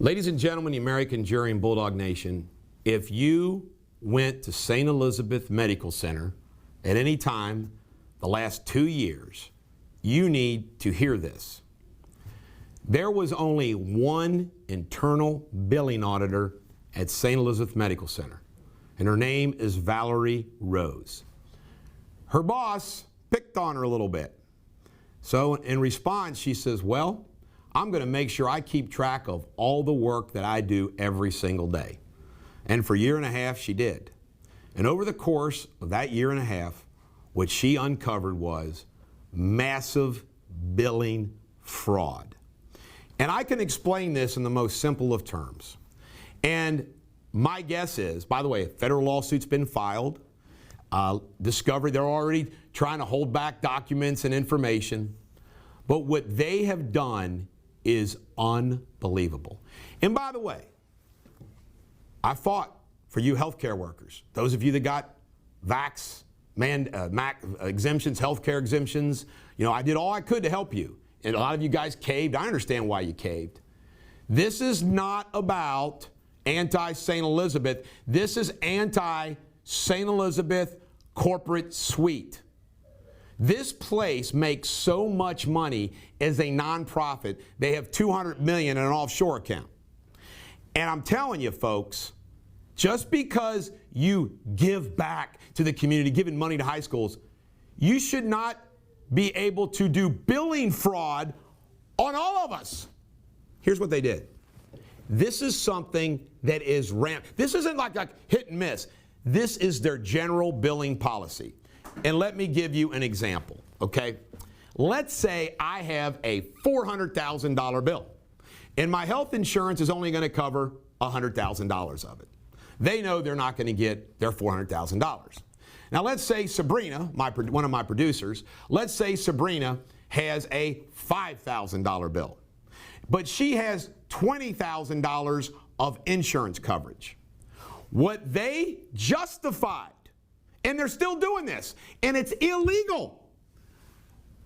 Ladies and gentlemen, the American Jury and Bulldog Nation, if you went to St. Elizabeth Medical Center at any time the last 2 years, you need to hear this. There was only one internal billing auditor at St. Elizabeth Medical Center, and her name is Valerie Rose. Her boss picked on her a little bit. So in response, she says, well, I'm going to make sure I keep track of all the work that I do every single day. And for a year and a half, she did. And over the course of that year and a half, what she uncovered was massive billing fraud. And I can explain this in the most simple of terms. And my guess is, by the way, a federal lawsuit's been filed. Discovery, they're already trying to hold back documents and information. But what they have done is unbelievable. And by the way, I fought for you healthcare workers, those of you that got exemptions, healthcare exemptions. You know, I did all I could to help you. And a lot of you guys caved. I understand why you caved. This is not about anti-St. Elizabeth. This is anti-St. Elizabeth corporate suite. This place makes so much money as a nonprofit. They have $200 million in an offshore account. And I'm telling you, folks, just because you give back to the community, giving money to high schools, you should not be able to do billing fraud on all of us. Here's what they did. This is something that is rampant. This isn't like hit and miss. This is their general billing policy. And let me give you an example, okay? Let's say I have a $400,000 bill, and my health insurance is only going to cover $100,000 of it. They know they're not going to get their $400,000. Now let's say Sabrina, one of my producers, let's say Sabrina has a $5,000 bill, but she has $20,000 of insurance coverage. What they justified, and they're still doing this, and it's illegal.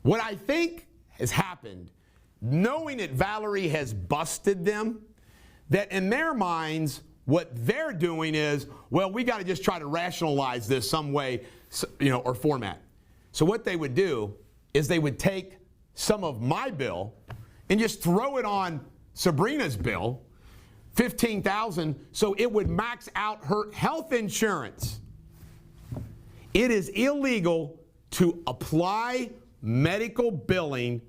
What I think has happened, knowing that Valerie has busted them, that in their minds, what they're doing is, well, we got to just try to rationalize this some way, you know, or format. So what they would do is they would take some of my bill and just throw it on Sabrina's bill, $15,000, so it would max out her health insurance. It is illegal to apply medical billing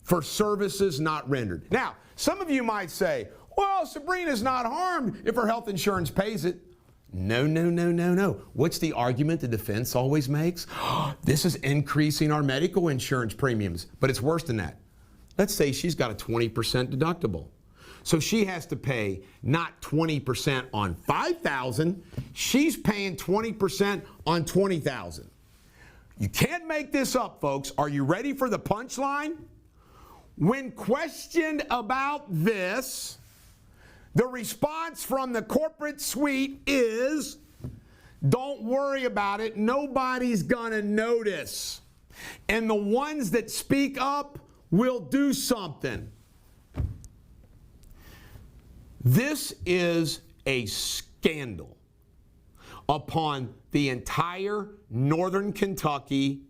for services not rendered. Now, some of you might say, well, Sabrina's not harmed if her health insurance pays it. No, no, no, no, no. What's the argument the defense always makes? This is increasing our medical insurance premiums. But it's worse than that. Let's say she's got a 20% deductible. So she has to pay not 20% on $5,000, she's paying 20% on $20,000. You can't make this up, folks. Are you ready for the punchline? When questioned about this, the response from the corporate suite is, don't worry about it, nobody's gonna notice. And the ones that speak up will do something. This is a scandal upon the entire northern Kentucky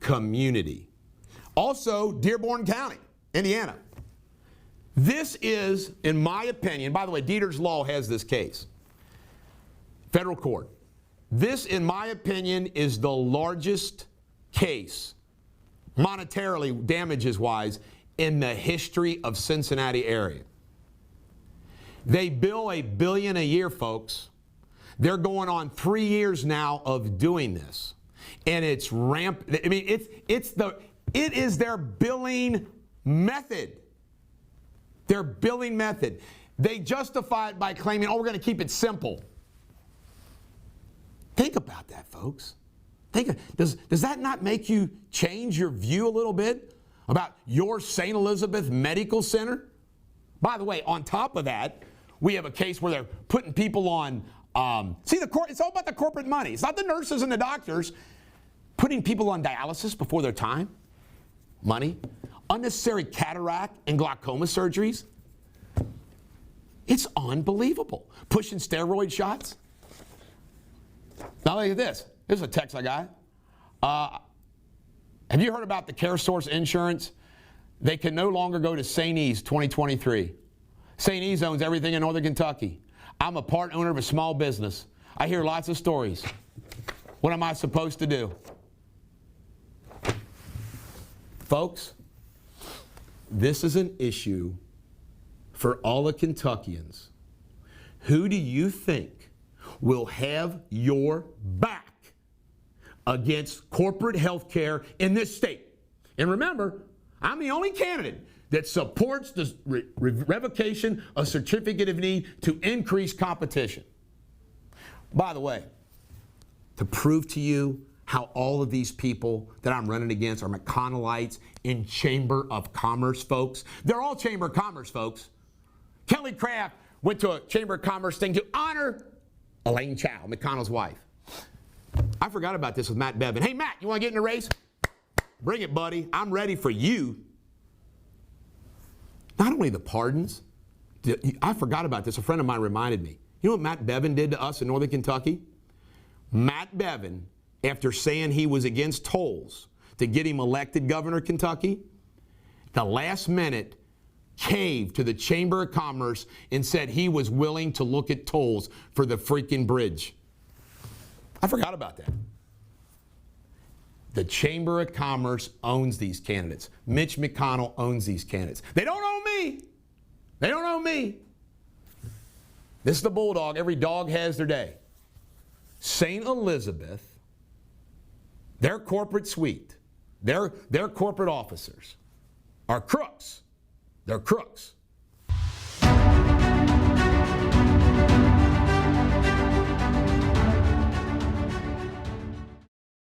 community. Also, Dearborn County, Indiana. This is, in my opinion, by the way, Deters Law has this case, federal court. This, in my opinion, is the largest case, monetarily, damages-wise, in the history of Cincinnati area. They bill $1 billion a year, folks. They're going on 3 years now of doing this. And it's rampant. I mean, it is their billing method. Their billing method. They justify it by claiming, oh, we're going to keep it simple. Think about that, folks. Does that not make you change your view a little bit about your St. Elizabeth Medical Center? By the way, on top of that, we have a case where they're putting people on, it's all about the corporate money. It's not the nurses and the doctors. Putting people on dialysis before their time, money. Unnecessary cataract and glaucoma surgeries. It's unbelievable. Pushing steroid shots. Now look at this. This is a text I got. Have you heard about the CareSource insurance? They can no longer go to St. E's 2023. St. E's owns everything in Northern Kentucky. I'm a part owner of a small business. I hear lots of stories. What am I supposed to do? Folks, this is an issue for all the Kentuckians. Who do you think will have your back against corporate health care in this state? And remember, I'm the only candidate that supports the revocation of certificate of need to increase competition. By the way, to prove to you how all of these people that I'm running against are McConnellites in Chamber of Commerce folks. They're all Chamber of Commerce folks. Kelly Craft went to a Chamber of Commerce thing to honor Elaine Chao, McConnell's wife. I forgot about this with Matt Bevin. Hey, Matt, you want to get in the race? Bring it, buddy. I'm ready for you. Not only the pardons, I forgot about this. A friend of mine reminded me. You know what Matt Bevin did to us in Northern Kentucky? Matt Bevin, after saying he was against tolls to get him elected governor of Kentucky, the last minute caved to the Chamber of Commerce and said he was willing to look at tolls for the freaking bridge. I forgot about that. The Chamber of Commerce owns these candidates. Mitch McConnell owns these candidates. They don't own me. They don't own me. This is the bulldog. Every dog has their day. St. Elizabeth, their corporate suite, their corporate officers are crooks. They're crooks.